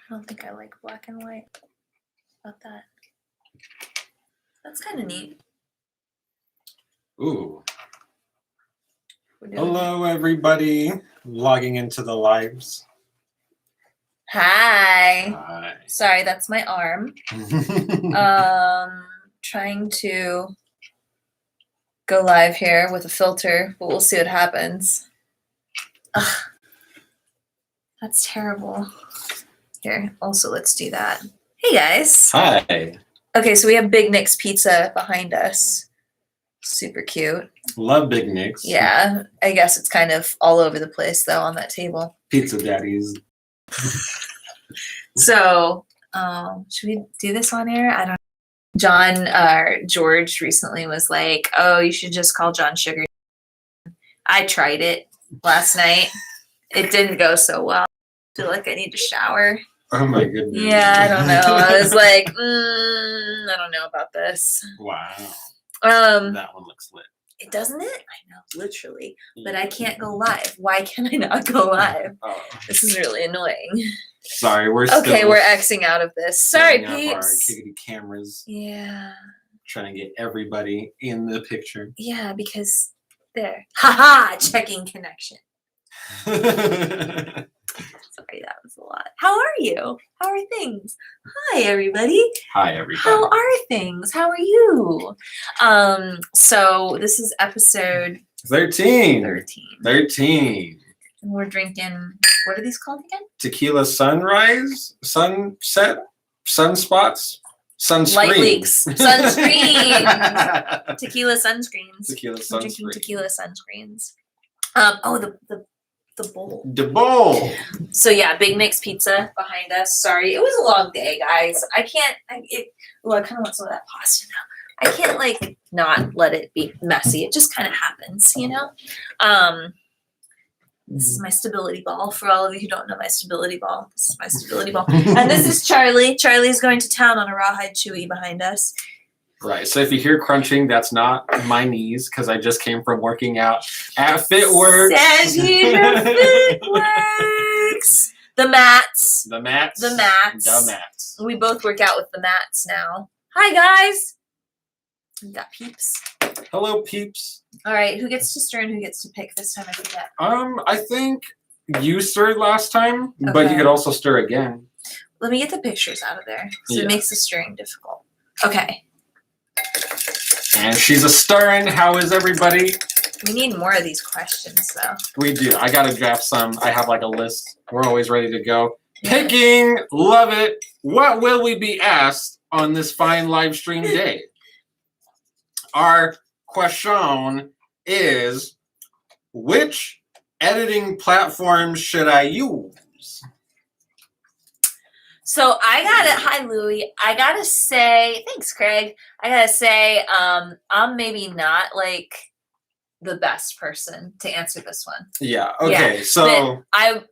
I don't think I like black and white. About that. That's kind of neat. Ooh. Hello, everybody. Logging into the lives. Hi. Hi. Sorry, that's my arm. Trying to go live here with a filter, but we'll see what happens. Ugh. That's terrible. Here, also let's do that. Hey guys. Hi. Okay, so we have Big Nick's Pizza behind us. Super cute. Love Big Nick's. Yeah, I guess it's kind of all over the place though on that table. Pizza daddies. So, should we do this on air? I don't know. George recently was like, oh, you should just call John Sugar. I tried it last night. It didn't go so well. I feel like I need to shower. Oh my goodness. Yeah, I don't know. I was like, I don't know about this. Wow. That one looks lit. It doesn't it? I know, literally. But I can't go live. Why can I not go live? Oh. This is really annoying. Sorry, we're Xing out of this. Sorry, peeps. Our kickity cameras. Yeah. Trying to get everybody in the picture. Yeah, because there. Haha, checking connection. Sorry, that was a lot. How are you? How are things? Hi, everybody. Hi, everybody. How are things? How are you? So this is episode 13. 13. And we're drinking, what are these called again? Tequila sunrise, sunset, sunspots, sunscreen. Light leaks. Sunscreen. Tequila sunscreens. Tequila sunscreen. I'm drinking tequila sunscreens. The bowl. The bowl. So yeah, Big Nick's Pizza behind us. Sorry, it was a long day, guys. I kind of want some of that pasta now. I can't not let it be messy. It just kind of happens, you know. This is my stability ball. For all of you who don't know my stability ball, this is my stability ball. And this is Charlie. Charlie's going to town on a rawhide chewy behind us. Right. So if you hear crunching, that's not my knees because I just came from working out at Fitworks. Fitworks. The mats. We both work out with the mats now. Hi guys. We got peeps. Hello, peeps. All right, who gets to stir and who gets to pick this time? I forget. I think you stirred last time, but you could also stir again. Let me get the pictures out of there, so it makes the stirring difficult. Okay. And she's a stirring. How is everybody? We need more of these questions, though. We do. I gotta draft some. I have a list. We're always ready to go. Yeah. Picking, love it. What will we be asked on this fine live stream day? Our question is, which editing platforms should I use? So hi Louie. I gotta say, thanks Craig. I gotta say, I'm maybe not the best person to answer this one. Yeah, okay, so I'll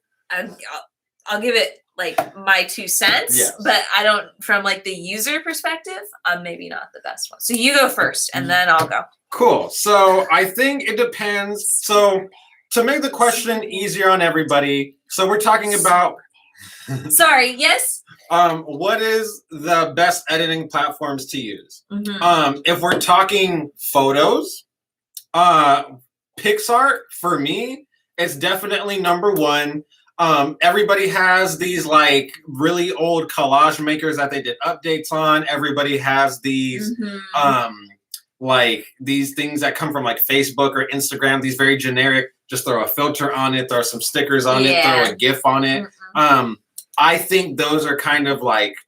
give it my 2 cents, yes. But I don't, from the user perspective, I'm maybe not the best one. So you go first and then I'll go. Cool. So I think it depends. So to make the question easier on everybody, so we're talking about Sorry, yes? What is the best editing platforms to use? Mm-hmm. If we're talking photos, PixArt for me is definitely number one. Everybody has these really old collage makers that they did updates on. Everybody has these these things that come from Facebook or Instagram, these very generic, just throw a filter on it, throw some stickers on it, throw a GIF on it. I think those are kind of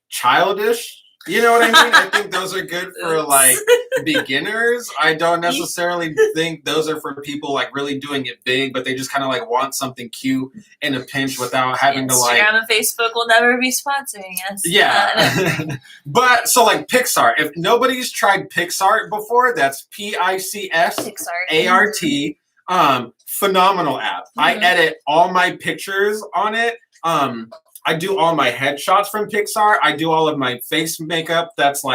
childish. You know what I mean? I think those are good for beginners. I don't necessarily think those are for people really doing it big, but they just kind of want something cute in a pinch without having Instagram and Facebook will never be sponsoring us. Yeah. But so PixArt. If nobody's tried PixArt before, that's PICSART. Phenomenal app. Mm-hmm. I edit all my pictures on it. I do all my headshots from Pixar. I do all of my face makeup. That's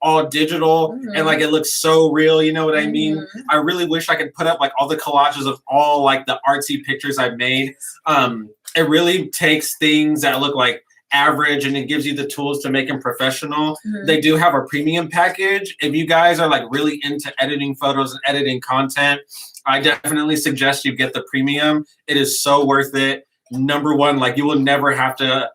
all digital and it looks so real. You know what I mean? I really wish I could put up all the collages of all the artsy pictures I've made. It really takes things that look average and it gives you the tools to make them professional. They do have a premium package. If you guys are like really into editing photos and editing content, I definitely suggest you get the premium. It is so worth it. Number one, like you will never have to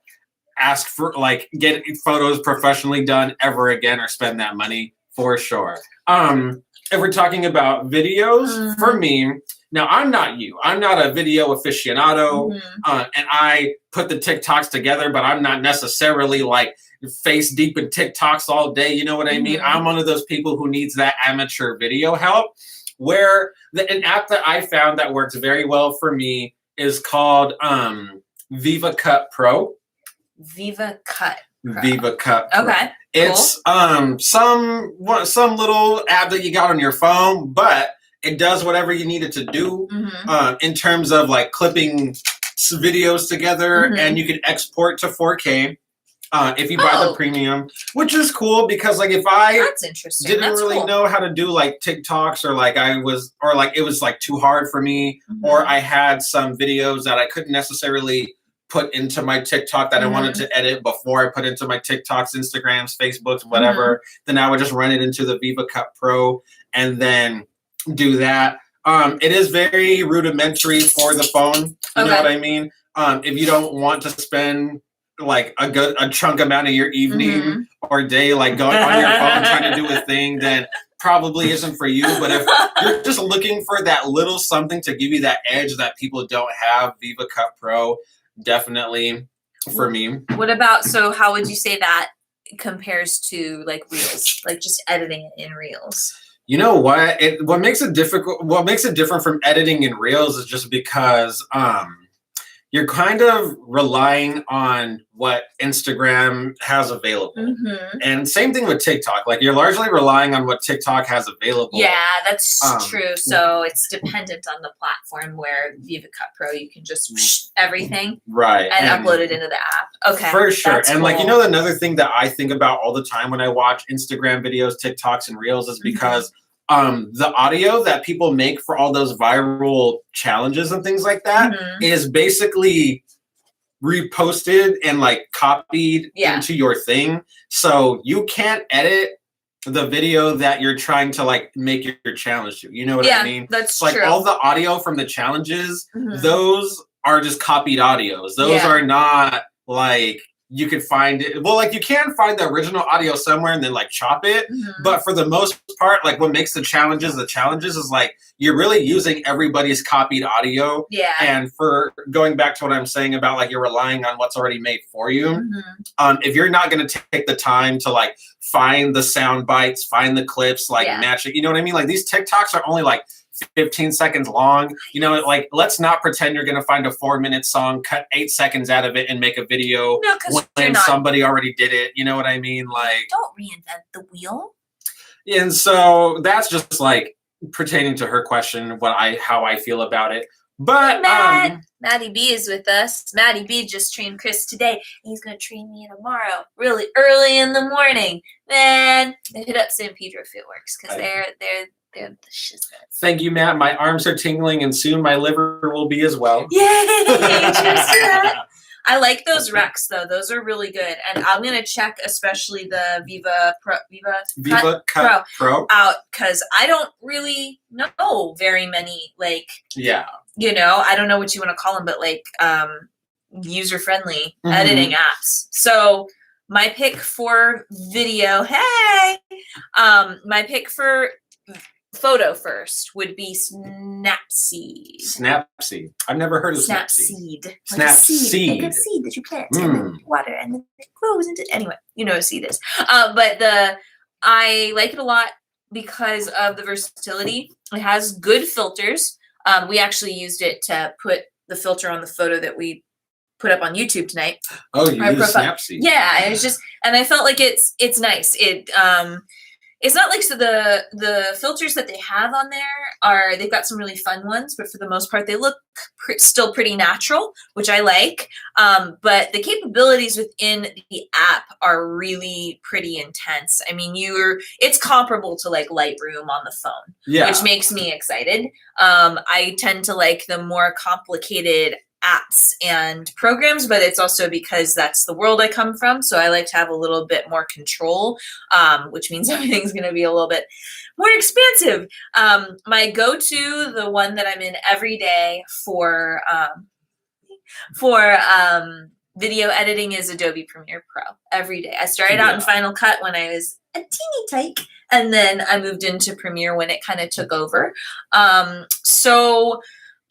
ask for like get photos professionally done ever again or spend that money for sure. If we're talking about videos, for me, now I'm not you. I'm not a video aficionado, and I put the TikToks together, but I'm not necessarily like face deep in TikToks all day. You know what I mean? I'm one of those people who needs that amateur video help. Where an app that I found that works very well for me is called Viva Cut Pro. Viva Cut Pro. Viva Cut Pro. Okay. It's some little app that you got on your phone, but it does whatever you need it to do in terms of like clipping videos together, and you can export to 4K if you buy the premium, which is cool because like if I that's interesting. didn't really know how to do like TikToks or like it was like too hard for me, or I had some videos that I couldn't necessarily put into my TikTok that I wanted to edit before I put into my TikToks, Instagrams, Facebooks, whatever, then I would just run it into the Viva Cut Pro and then do that. It is very rudimentary for the phone. You know what I mean? If you don't want to spend like a chunk amount of your evening or day like going on your phone trying to do a thing, then probably isn't for you. But if you're just looking for that little something to give you that edge that people don't have, Viva Cut Pro definitely for me. What about, so how would you say that compares to like Reels, like just editing it in Reels? You know what? What makes it different from editing in Reels is just because you're kind of relying on what Instagram has available. And same thing with TikTok. Like you're largely relying on what TikTok has available. Yeah, that's true. So it's dependent on the platform, where Viva Cut Pro, you can just everything and upload it into the app. Okay. For sure. And like, you know, another thing that I think about all the time when I watch Instagram videos, TikToks, and Reels is because the audio that people make for all those viral challenges and things like that is basically reposted and like copied into your thing. So you can't edit the video that you're trying to like make your challenge to. You know what I mean? That's like true. all the audio from the challenges, those are just copied audios. Those are not like you could find it. Well, like you can find the original audio somewhere and then like chop it. But for the most part, like what makes the challenges is like you're really using everybody's copied audio. Yeah. And for going back to what I'm saying about like you're relying on what's already made for you. If you're not going to take the time to like find the sound bites, find the clips, like match it, you know what I mean? Like these TikToks are only like 15 seconds long. You know, like let's not pretend you're going to find a 4-minute song, cut 8 seconds out of it and make a video when somebody already did it. You know what I mean? Like, don't reinvent the wheel. And so that's just like pertaining to her question, how I feel about it. But Maddie B is with us. Maddie B just trained Chris today. He's gonna train me tomorrow, really early in the morning. Man, hit up San Pedro if it works, because they're the shiznit. Thank you, Matt. My arms are tingling, and soon my liver will be as well. Yay! Cheers to that. I like those Recs though; those are really good. And I'm gonna check, especially the Viva Cut Pro out, because I don't really know very many you know, I don't know what you want to call them, but like user-friendly editing apps. So my pick for video, my pick for photo first would be Snapseed. Snapseed. I've never heard of Snapseed. Snapseed. Like a seed that you plant in the water and then it grows into. Anyway, you know what a seed is. But I like it a lot because of the versatility. It has good filters. We actually used it to put the filter on the photo that we put up on YouTube tonight. Oh, you use Snapseed. Yeah, it was just, and I felt like it's nice. It's not like, so the filters that they have on there they've got some really fun ones, but for the most part they look still pretty natural, which I like. But the capabilities within the app are really pretty intense. I mean, it's comparable to like Lightroom on the phone, which makes me excited. I tend to like the more complicated apps and programs, but it's also because that's the world I come from. So I like to have a little bit more control, which means everything's going to be a little bit more expansive. My go-to, the one that I'm in every day for video editing is Adobe Premiere Pro every day. I started out in Final Cut when I was a teeny tyke, and then I moved into Premiere when it kind of took over. So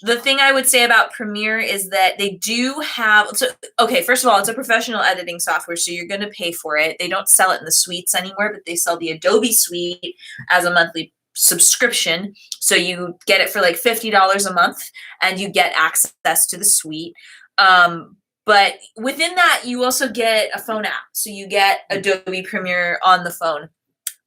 the thing I would say about Premiere is that they do have, first of all, it's a professional editing software, so you're going to pay for it. They don't sell it in the suites anymore, but they sell the Adobe suite as a monthly subscription. So you get it for like $50 a month and you get access to the suite. But within that, you also get a phone app. So you get Adobe Premiere on the phone.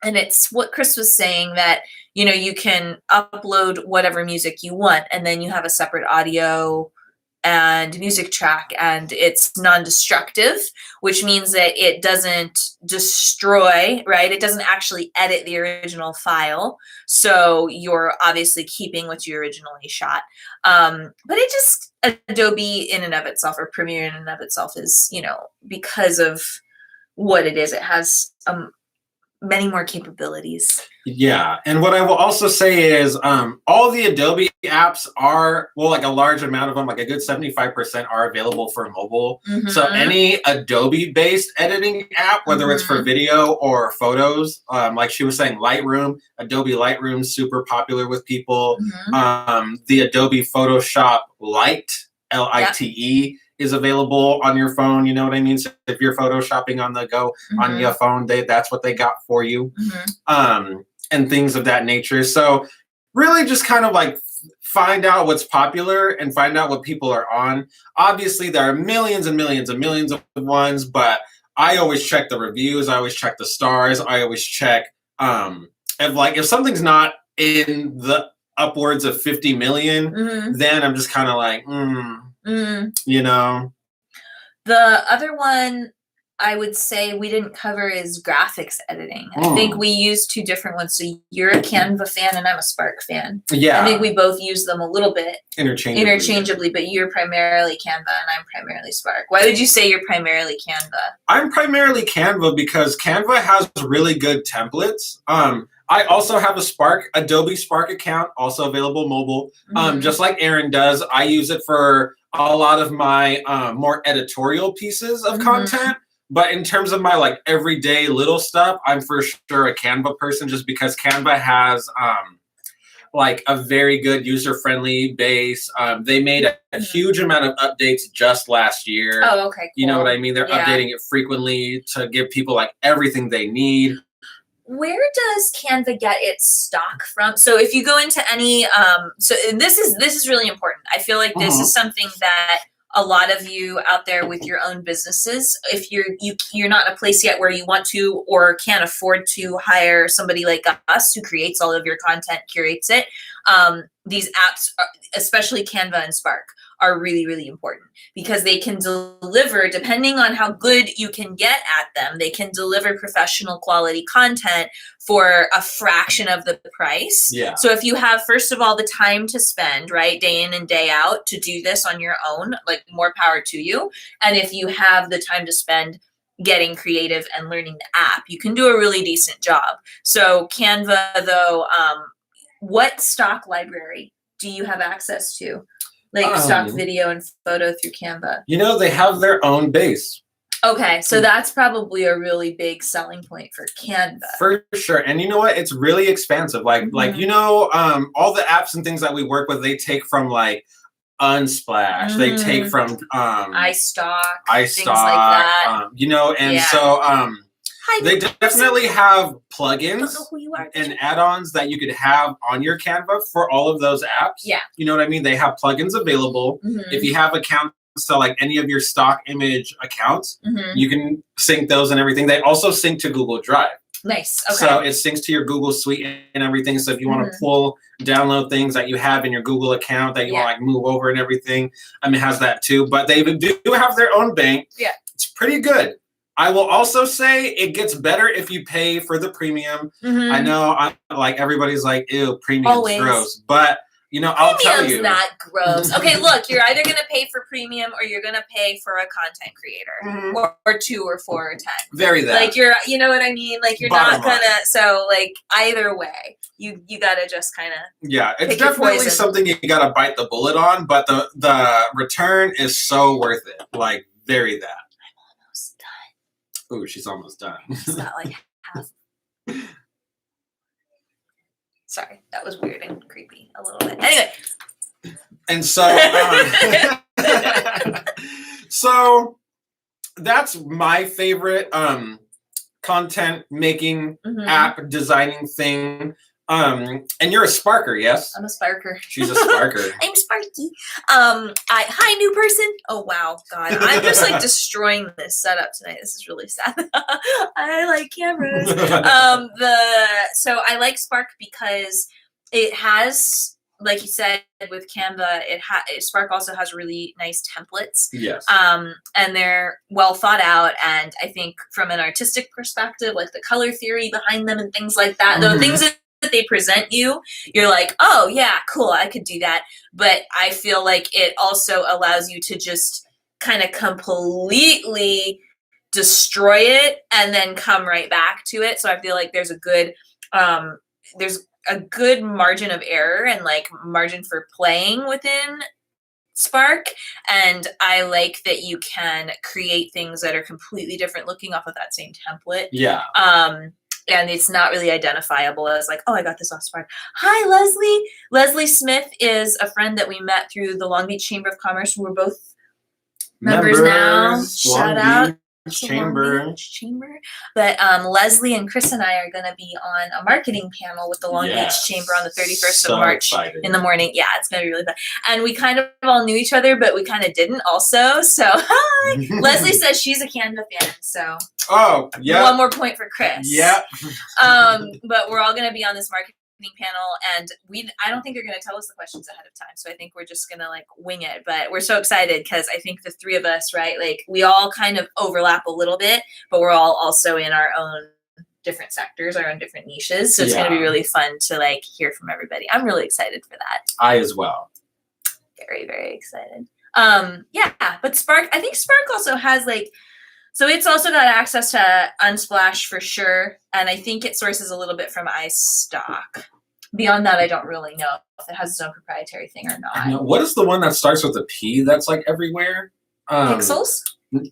And it's what Chris was saying, that, you can upload whatever music you want, and then you have a separate audio and music track, and it's non-destructive, which means that it doesn't destroy, right? It doesn't actually edit the original file. So you're obviously keeping what you originally shot. But it just, Adobe in and of itself, or Premiere in and of itself, is, because of what it is, it has many more capabilities. Yeah, and what I will also say is all the Adobe apps are, like a large amount of them, like a good 75% are available for mobile. Mm-hmm. So any Adobe-based editing app, whether it's for video or photos, like she was saying, Lightroom, Adobe Lightroom, super popular with people. Mm-hmm. The Adobe Photoshop Lite, Lite, is available on your phone. You know what I mean? So if you're photoshopping on the go on your phone, that's what they got for you. Mm-hmm. And things of that nature. So really just kind of like find out what's popular and find out what people are on. Obviously, there are millions and millions and millions of ones, but I always check the reviews. I always check the stars. I always check if something's not in the upwards of 50 million, then I'm just kind of like, The other one I would say we didn't cover is graphics editing. I think we use two different ones. So you're a Canva fan and I'm a Spark fan. Yeah. I think we both use them a little bit interchangeably, but you're primarily Canva and I'm primarily Spark. Why would you say you're primarily Canva? I'm primarily Canva because Canva has really good templates. I also have a Adobe Spark account, also available mobile. Just like Erin does, I use it for a lot of my more editorial pieces of content. But in terms of my like everyday little stuff, I'm for sure a Canva person, just because Canva has like a very good user-friendly base. They made a huge amount of updates just last year. Oh, okay, cool. You know what I mean? They're updating it frequently to give people like everything they need. Where does Canva get its stock from? So if you go into any, so this is really important. I feel like this is something that a lot of you out there with your own businesses, if you're not in a place yet where you want to or can't afford to hire somebody like us who creates all of your content, curates it, these apps, especially Canva and Spark, are really, really important because they can deliver, depending on how good you can get at them, they can deliver professional quality content for a fraction of the price. Yeah. So if you have, first of all, the time to spend, right, day in and day out to do this on your own, like, more power to you. And if you have the time to spend getting creative and learning the app, you can do a really decent job. So Canva, though, what stock library do you have access to? Like stock video and photo through Canva? They have their own base. Okay, so that's probably a really big selling point for Canva. For sure. And you know what? It's really expansive. Like all the apps and things that we work with, they take from like Unsplash. They take from iStock, things like that. So they definitely have plugins and add-ons that you could have on your Canva for all of those apps. Yeah. You know what I mean? They have plugins available. If you have accounts to like any of your stock image accounts, you can sync those and everything. They also sync to Google Drive. Nice. Okay. So it syncs to your Google Suite and everything. So if you want to download things that you have in your Google account that you want to like move over and everything, it has that too. But they do have their own bank. Yeah. It's pretty good. I will also say it gets better if you pay for the premium. I know like everybody's like, ew, premium's gross. But I'll tell Premium's you. not gross. Okay, look, you're either going to pay for premium or you're going to pay for a content creator, or 2 or 4 or 10. Very that. Like you know what I mean? Like you're Bottom not gonna. line. So like either way, you got to just kind of. Yeah, it's pick your definitely poison. something you got to bite the bullet on, but the return is so worth it. Like very that. I'm almost done. Ooh, she's almost done. She's got like half. Sorry, that was weird and creepy a little bit. Anyway. And so, so that's my favorite content making app designing thing. And you're a Sparker, yes? I'm a Sparker. She's a Sparker. I'm Sparky. Hi, new person. Oh wow, God, I'm just like destroying this setup tonight. This is really sad. I like cameras. So I like Spark because it has, like you said, with Canva, Spark also has really nice templates. Yes. And they're well thought out. And I think from an artistic perspective, like the color theory behind them and things like that, the things that they present you're like, oh yeah, cool, I could do that. But I feel like it also allows you to just kind of completely destroy it and then come right back to it. So I feel like there's a good margin of error and like margin for playing within Spark. And I like that you can create things that are completely different looking off of that same template. Yeah. And it's not really identifiable as like, oh, I got this off Spark. Hi, Leslie. Leslie Smith is a friend that we met through the Long Beach Chamber of Commerce. We're both members now. Shout out. Chamber. But Leslie and Chris and I are going to be on a marketing panel with the Long Beach Chamber on the 31st of March in the morning. Yeah, it's going to be really fun. And we kind of all knew each other, but we kind of didn't also. So, hi. Leslie says she's a Canva fan. So, oh, yeah. One more point for Chris. Yeah. But we're all going to be on this marketing panel, and I don't think they're going to tell us the questions ahead of time, so I think we're just going to like wing it. But we're so excited because I think the three of us, right, like we all kind of overlap a little bit, but we're all also in our own different sectors, our own different niches, so it's going to be really fun to like hear from everybody. I'm really excited for that. I as well. Very, very excited. But Spark, I think Spark also has like, so it's also got access to Unsplash for sure, and I think it sources a little bit from iStock. Beyond that, I don't really know if it has its own proprietary thing or not. What is the one that starts with a P that's like everywhere? Pixels?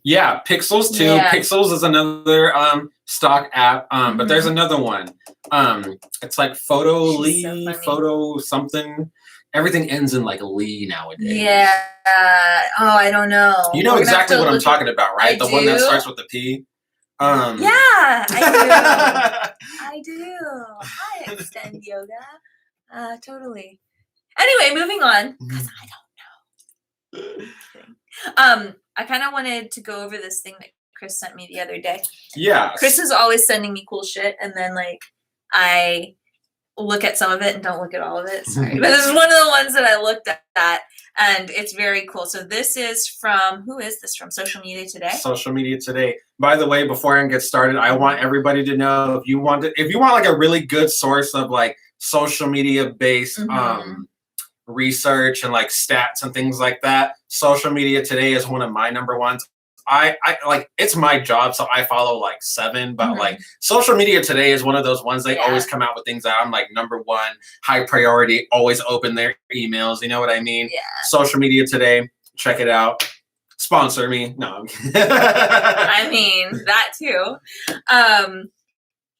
Yeah, Pixels too. Yeah. Pixels is another stock app, but there's another one. It's like Photo something. Everything ends in like Lee nowadays. Yeah. Oh, I don't know. You know exactly what I'm talking about, right? The one that starts with the P. Yeah, I do. I do. I extend yoga. Totally. Anyway, moving on. Because I don't know. I kind of wanted to go over this thing that Chris sent me the other day. Yeah. Chris is always sending me cool shit, and then like I look at some of it and don't look at all of it. Sorry. But this is one of the ones that I looked at, and it's very cool. So this is from, who is this from? Social Media Today? Social Media Today. By the way, before I get started, I want everybody to know if you want like a really good source of like social media based research and like stats and things like that, Social Media Today is one of my number ones. I like, it's my job, so I follow like 7, but like Social Media Today is one of those ones they always come out with things that I'm like number 1, high priority, always open their emails. You know what I mean? Yeah. Social Media Today, check it out. Sponsor me. No. I mean, that too.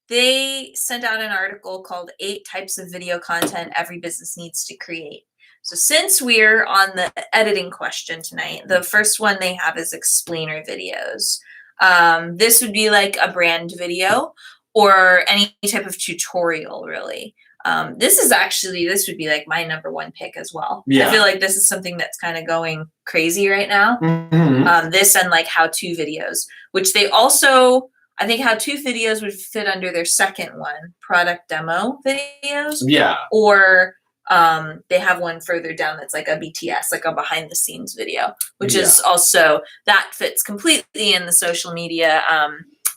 They sent out an article called 8 Types of Video Content Every Business Needs to Create. So since we're on the editing question tonight, the first one they have is explainer videos. This would be like a brand video or any type of tutorial, really. This would be like my number 1 pick as well. Yeah. I feel like this is something that's kind of going crazy right now. This and like how-to videos, which they also, I think how-to videos would fit under their second one, product demo videos. Yeah. Or they have one further down that's like a BTS, like a behind the scenes video, which is also, that fits completely in the social media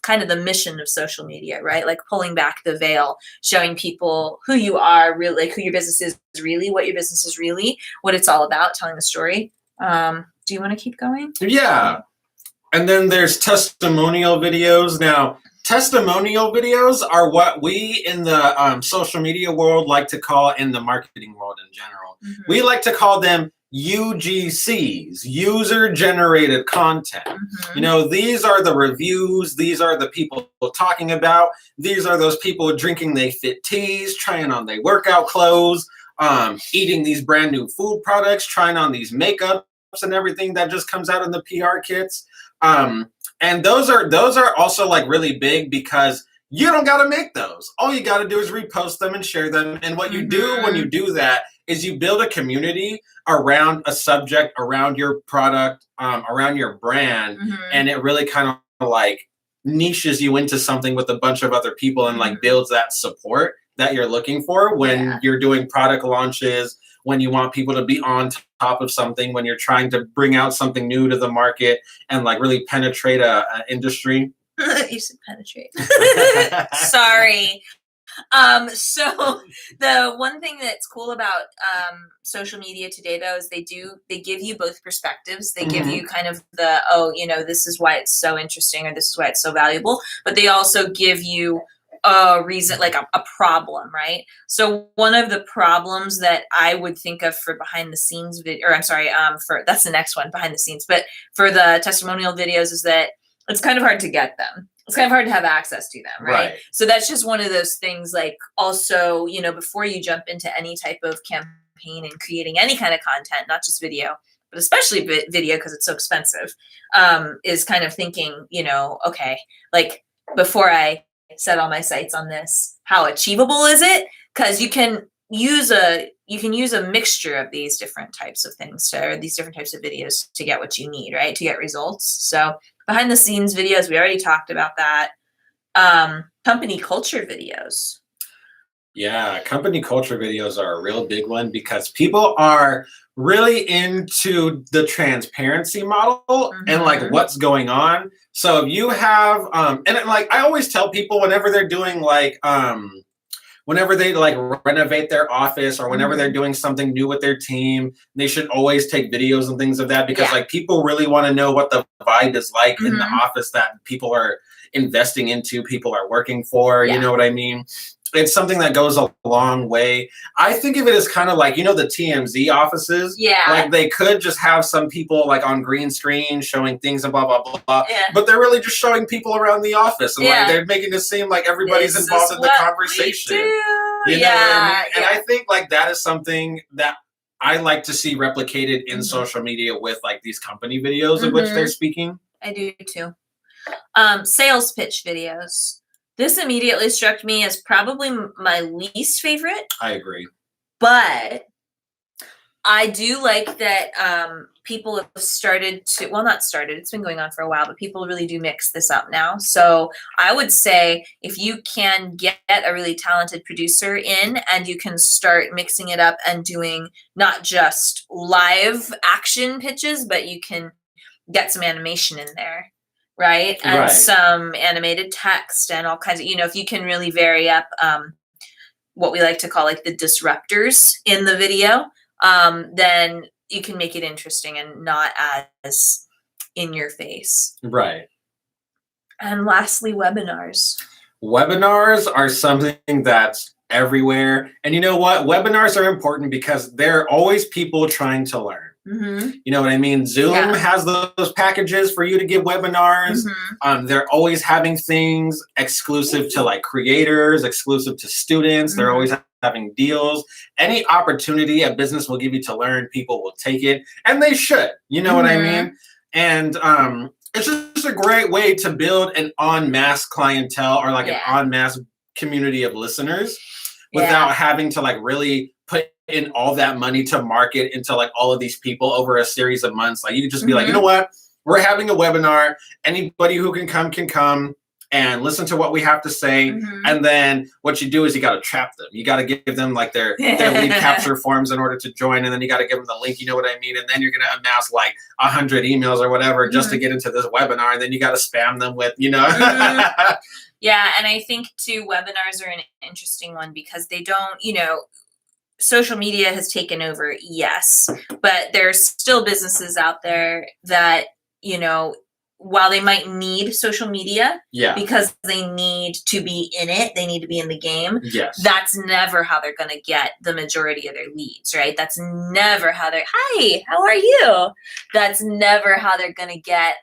kind of the mission of social media, right? Like pulling back the veil, showing people who you are, really, like who your business is really, what your business is really, what it's all about, telling the story. Do you want to keep going? Yeah. And then there's testimonial videos. Now, testimonial videos are what we in the social media world like to call, in the marketing world in general, we like to call them UGCs, user generated content. You know, these are the reviews, these are the people talking about, these are those people drinking they fit teas, trying on their workout clothes, eating these brand new food products, trying on these makeups and everything that just comes out in the PR kits. And those are also like really big because you don't got to make those. All you got to do is repost them and share them. And what you do when you do that is you build a community around a subject, around your product, around your brand. And it really kind of like niches you into something with a bunch of other people and like builds that support that you're looking for when you're doing product launches, when you want people to be on top of something, when you're trying to bring out something new to the market and like really penetrate a industry. You said penetrate. Sorry. So the one thing that's cool about social media today, though, is they give you both perspectives. They give you kind of the, this is why it's so interesting or this is why it's so valuable, but they also give you a reason, like a problem, right? So one of the problems that I would think of for behind the scenes video, or I'm sorry, for that's the next one, behind the scenes, but for the testimonial videos is that it's kind of hard to get them. It's kind of hard to have access to them, right? So that's just one of those things, like also, before you jump into any type of campaign and creating any kind of content, not just video, but especially video because it's so expensive, is kind of thinking, okay, like before I set all my sights on this, how achievable is it? Because you can use a mixture of these different types of things, or these different types of videos to get what you need, right? To get results. So behind the scenes videos, we already talked about that. Company culture videos. Yeah, company culture videos are a real big one because people are really into the transparency model and like what's going on. So if you have, and like I always tell people whenever they're doing like, whenever they like renovate their office or whenever they're doing something new with their team, they should always take videos and things of that because like people really want to know what the vibe is like in the office that people are investing into, people are working for, you know what I mean? It's something that goes a long way. I think of it as kind of like, the TMZ offices. Yeah. Like they could just have some people like on green screen showing things and blah, blah, blah. Yeah. But they're really just showing people around the office. And like they're making it seem like everybody's involved in the conversation. You know what I mean? And I think like that is something that I like to see replicated in social media with like these company videos of which they're speaking. I do too. Sales pitch videos. This immediately struck me as probably my least favorite. I agree. But I do like that people have started to, well, not started, it's been going on for a while, but people really do mix this up now. So I would say if you can get a really talented producer in and you can start mixing it up and doing not just live action pitches, but you can get some animation in there. Right. And some animated text and all kinds of, if you can really vary up what we like to call like the disruptors in the video, then you can make it interesting and not as in your face. Right. And lastly, webinars. Webinars are something that's everywhere. And you know what? Webinars are important because there are always people trying to learn. You know what I mean? Zoom has those packages for you to give webinars. They're always having things exclusive to like creators, exclusive to students. They're always having deals. Any opportunity a business will give you to learn, people will take it, and they should. You know what I mean? And it's just a great way to build an en masse clientele or like an en masse community of listeners without having to like really put in all that money to market into like all of these people over a series of months. Like you could just be like, you know what? We're having a webinar. Anybody who can come can come. and listen to what we have to say. And then what you do is you got to trap them. You got to give them like their lead capture forms in order to join. And then you got to give them the link. You know what I mean? And then you're going to amass like 100 emails or whatever just to get into this webinar. And then you got to spam them with, you know. Yeah. And I think too, webinars are an interesting one because they don't, you know, social media has taken over, yes, but there's still businesses out there that, you know, while they might need social media because they need to be in it, they need to be in the game. Yes. That's never how they're going to get the majority of their leads, right? That's never how they're, hi, how are you? That's never how they're going to get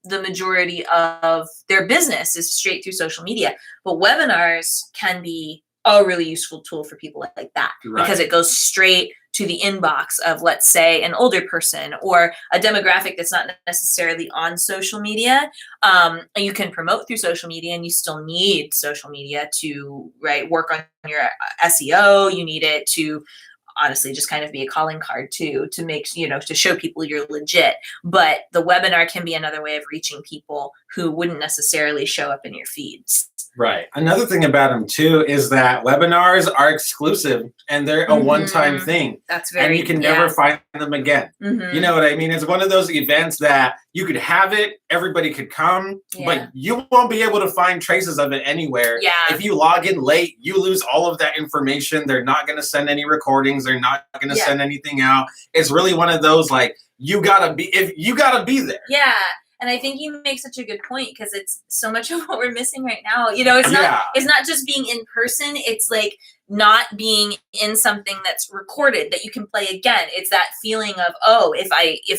the majority of their business is straight through social media. But webinars can be a really useful tool for people like that because it goes straight to the inbox of, let's say, an older person or a demographic that's not necessarily on social media. You can promote through social media, and you still need social media to work on your SEO. You need it to honestly just kind of be a calling card too, to make, you know, to show people you're legit. But the webinar can be another way of reaching people who wouldn't necessarily show up in your feeds. Right. Another thing about them too is that webinars are exclusive and they're a one-time thing. That's very, and you can never find them again. You know what I mean? It's one of those events that you could have it, everybody could come, but you won't be able to find traces of it anywhere. If you log in late, you lose all of that information. They're not going to send any recordings. They're not going to send anything out. It's really one of those, like, you gotta be there. Yeah. And I think you make such a good point because it's so much of what we're missing right now. You know, it's not just being in person. It's like not being in something that's recorded that you can play again. It's that feeling of, oh, if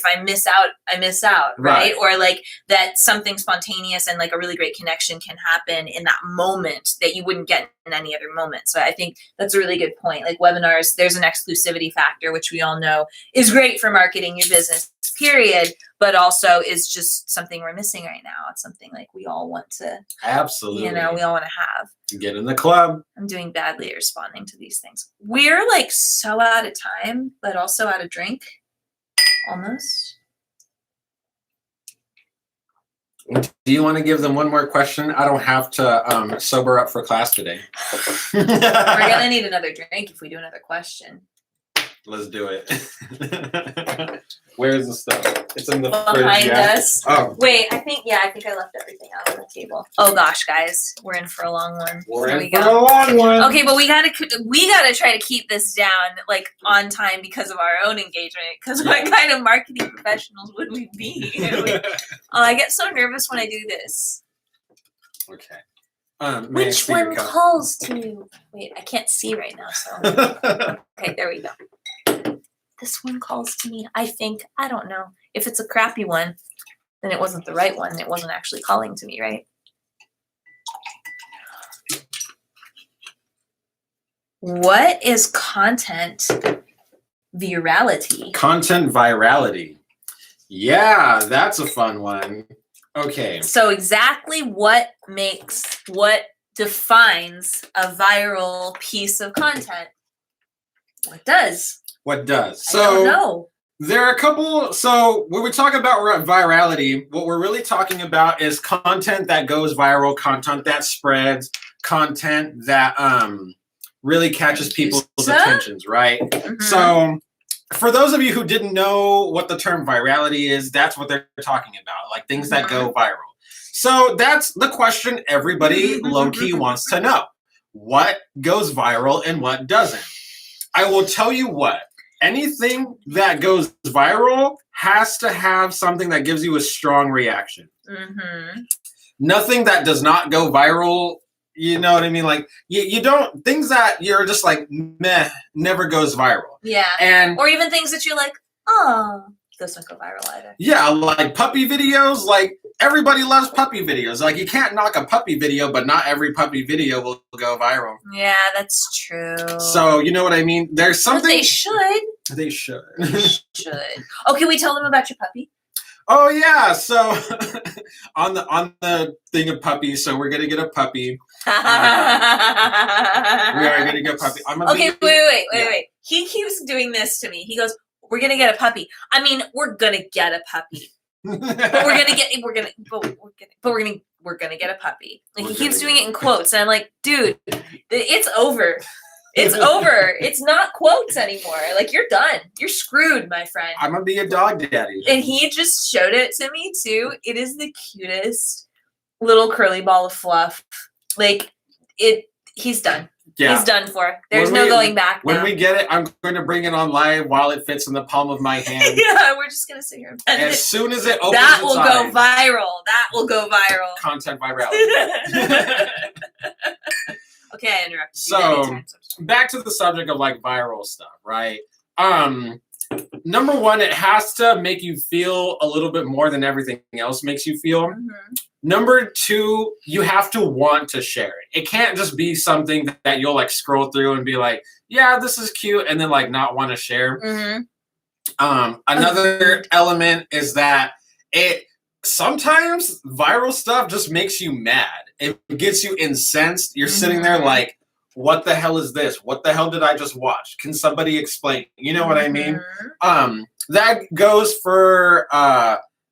I miss out, I miss out, right? Or like that something spontaneous and like a really great connection can happen in that moment that you wouldn't get in any other moment. So I think that's a really good point. Like webinars, there's an exclusivity factor, which we all know is great for marketing your business, period, but also is just something we're missing right now. It's something like we all want to, absolutely, you know, we all want to have. Get in the club. I'm doing badly at responding to these things. We're like so out of time, but also out of drink, almost. Do you want to give them one more question? I don't have to sober up for class today. We're gonna need another drink if we do another question. Let's do it. Where's the stuff? It's in the behind fridge, us. Oh. Wait, I think I left everything out on the table. Oh gosh, guys, we're in for a long one. We're in for a long one. Okay, but we gotta try to keep this down like on time because of our own engagement. Because what kind of marketing professionals would we be? I get so nervous when I do this. Okay. Which one calls to you? Wait, I can't see right now. So okay, there we go. This one calls to me. I think, I don't know. If it's a crappy one, then it wasn't the right one. It wasn't actually calling to me, right? What is content virality? Content virality. Yeah, that's a fun one. Okay. So exactly what defines a viral piece of content? What does? What does? I don't know. There are a couple. So when we talk about virality, what we're really talking about is content that goes viral, content that spreads, content that really catches people's attentions, right? So for those of you who didn't know what the term virality is, that's what they're talking about, like things that go viral. So that's the question everybody low-key wants to know. What goes viral and what doesn't? I will tell you what. Anything that goes viral has to have something that gives you a strong reaction. Nothing that does not go viral, you know what I mean? Like, you don't, things that you're just like, meh, never goes viral. Yeah. Or even things that you're like, oh, those don't go viral either. Yeah, like puppy videos, like everybody loves puppy videos. Like you can't knock a puppy video, but not every puppy video will go viral. Yeah, that's true. So you know what I mean? There's something. But they should. They should. They should. Oh, can we tell them about your puppy? Oh yeah. So on the thing of puppies, so we're gonna get a puppy. We are gonna get a puppy. Wait. He keeps doing this to me. He goes, "We're gonna get a puppy." I mean, we're gonna get a puppy. but we're gonna get a puppy. Like he keeps doing it in quotes, and I'm like, dude, it's over. It's over. It's not quotes anymore. Like you're done. You're screwed, my friend. I'm gonna be a dog daddy. And he just showed it to me too. It is the cutest little curly ball of fluff. Like he's done. Yeah. He's done for. There's no going back now. When we get it, I'm going to bring it on live while it fits in the palm of my hand. Yeah, we're just going to sit here and pet it. As soon as it opens that will go viral. That will go viral. Content virality. Okay, I interrupted you. So, back to the subject of like viral stuff, right? Number one, it has to make you feel a little bit more than everything else makes you feel. Mm-hmm. Number two, you have to want to share it. It can't just be something that you'll like scroll through and be like, yeah, this is cute, and then like not want to share. Mm-hmm. Another element is that sometimes viral stuff just makes you mad. It gets you incensed. You're sitting there like, what the hell is this? What the hell did I just watch? Can somebody explain? You know what I mean? That goes for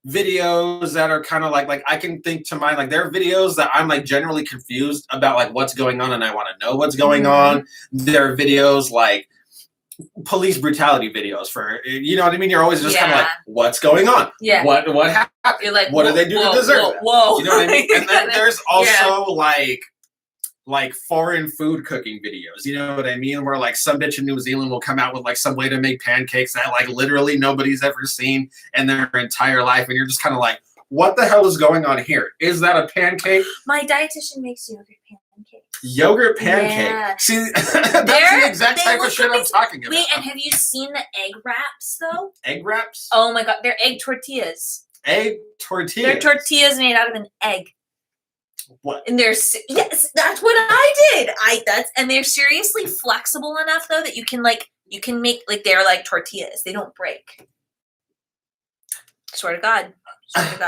videos that are kind of like I can think to mind, like there are videos that I'm like generally confused about like what's going on and I want to know what's going on. There are videos like police brutality videos for, you know what I mean? You're always just kind of like, what's going on? Yeah. What happened? You're like, what did they do to deserve it? Whoa. You know what I mean? And then there's also like foreign food cooking videos, you know what I mean? Where like some bitch in New Zealand will come out with like some way to make pancakes that like literally nobody's ever seen in their entire life. And you're just kind of like, what the hell is going on here? Is that a pancake? My dietitian makes yogurt pancakes. Yogurt pancake? Yeah. See, that's the exact type of shit I'm talking about. Wait, and have you seen the egg wraps though? Egg wraps? Oh my God, they're egg tortillas. Egg tortillas? They're tortillas made out of an egg. What? And yes, that's what I did. And they're seriously flexible enough though that you can make like they're like tortillas. They don't break. Swear to God. Just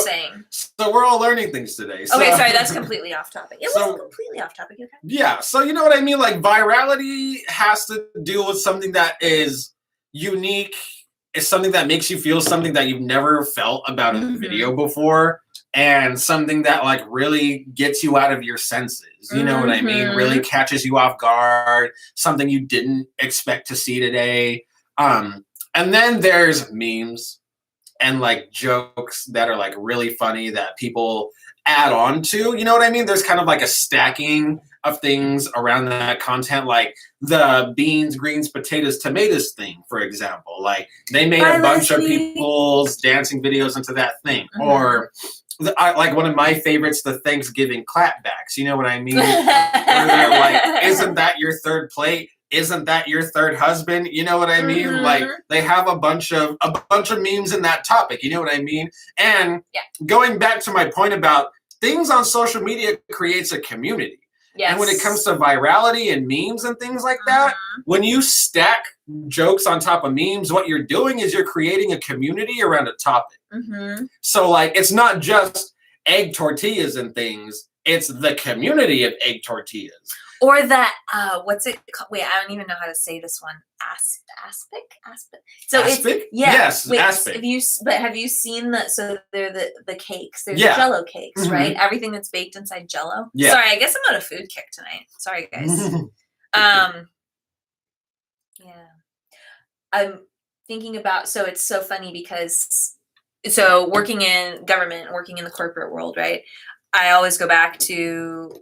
saying. So we're all learning things today. So. Okay, sorry, that's completely off topic. It wasn't completely off topic, okay? Yeah, so you know what I mean? Like virality has to deal with something that is unique. It's something that makes you feel something that you've never felt about a video before, and something that like really gets you out of your senses. You know what I mean? Really catches you off guard, something you didn't expect to see today. And then there's memes and like jokes that are like really funny that people add on to, you know what I mean? There's kind of like a stacking of things around that content, like the beans, greens, potatoes, tomatoes thing, for example. Like they made a bunch of people's dancing videos into that thing. Or like one of my favorites, the Thanksgiving clapbacks. You know what I mean? Where they're like, isn't that your third plate? Isn't that your third husband? You know what I mean? Like they have a bunch of memes in that topic. You know what I mean? And going back to my point about things on social media creates a community. Yes. And when it comes to virality and memes and things like that, when you stack jokes on top of memes, what you're doing is you're creating a community around a topic. So like it's not just egg tortillas and things, it's the community of egg tortillas. Or that, what's it called? Wait, I don't even know how to say this one. Aspic? So aspic? It's, yes, aspic. Have you seen they're the cakes. There's Jell-O cakes, right? Everything that's baked inside Jell-O. Yeah. Sorry, I guess I'm on a food kick tonight. Sorry, guys. I'm thinking about, so it's so funny because, so working in government, working in the corporate world, right? I always go back to,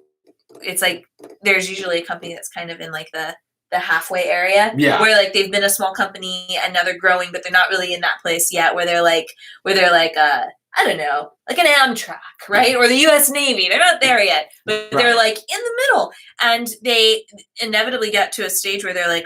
it's like there's usually a company that's kind of in like the halfway area where like they've been a small company and now they're growing, but they're not really in that place yet where they're like I don't know, like an Amtrak, right? Or the US Navy. They're not there yet, but they're like in the middle, and they inevitably get to a stage where they're like,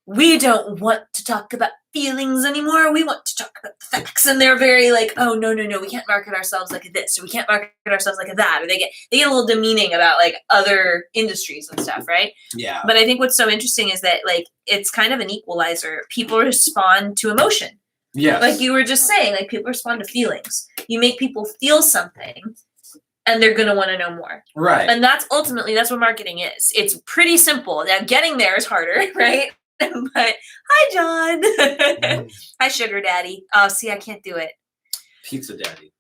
we don't want to talk about feelings anymore. We want to talk about the facts. And they're very like, oh, no, we can't market ourselves like this, or we can't market ourselves like that. Or they get a little demeaning about like other industries and stuff, right? Yeah. But I think what's so interesting is that like it's kind of an equalizer. People respond to emotion. Yeah. Like you were just saying, like people respond to feelings. You make people feel something, and they're going to want to know more. Right. And that's what marketing is. It's pretty simple. Now, getting there is harder, right? But hi, John. Hi, Sugar Daddy. Oh, see, I can't do it. Pizza Daddy.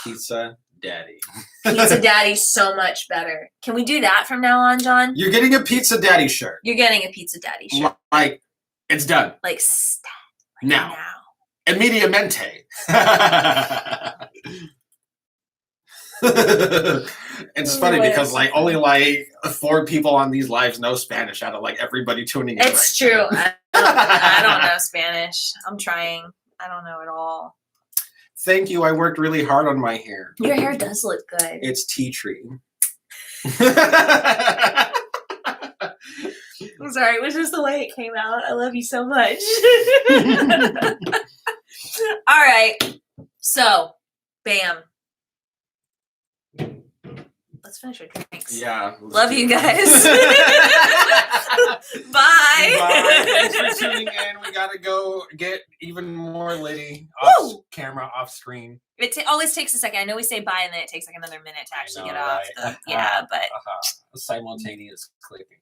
Pizza Daddy. Pizza Daddy's so much better. Can we do that from now on, John? You're getting a Pizza Daddy shirt. You're getting a Pizza Daddy shirt. Like, it's done. Like now. Immediatamente. It's funny because like only like 4 people on these lives know Spanish out of like everybody tuning in. It's true. I don't know Spanish. I'm trying. I don't know at all. Thank you. I worked really hard on my hair. Your hair does look good. It's tea tree. I'm sorry. It was just the way it came out. I love you so much. All right. So, bam. Let's finish our drinks. Yeah. Love you guys. Bye. Bye. Thanks for tuning in. We gotta go get even more Liddy off camera, off screen. It always takes a second. I know we say bye and then it takes like another minute to actually get off. But simultaneous clicking.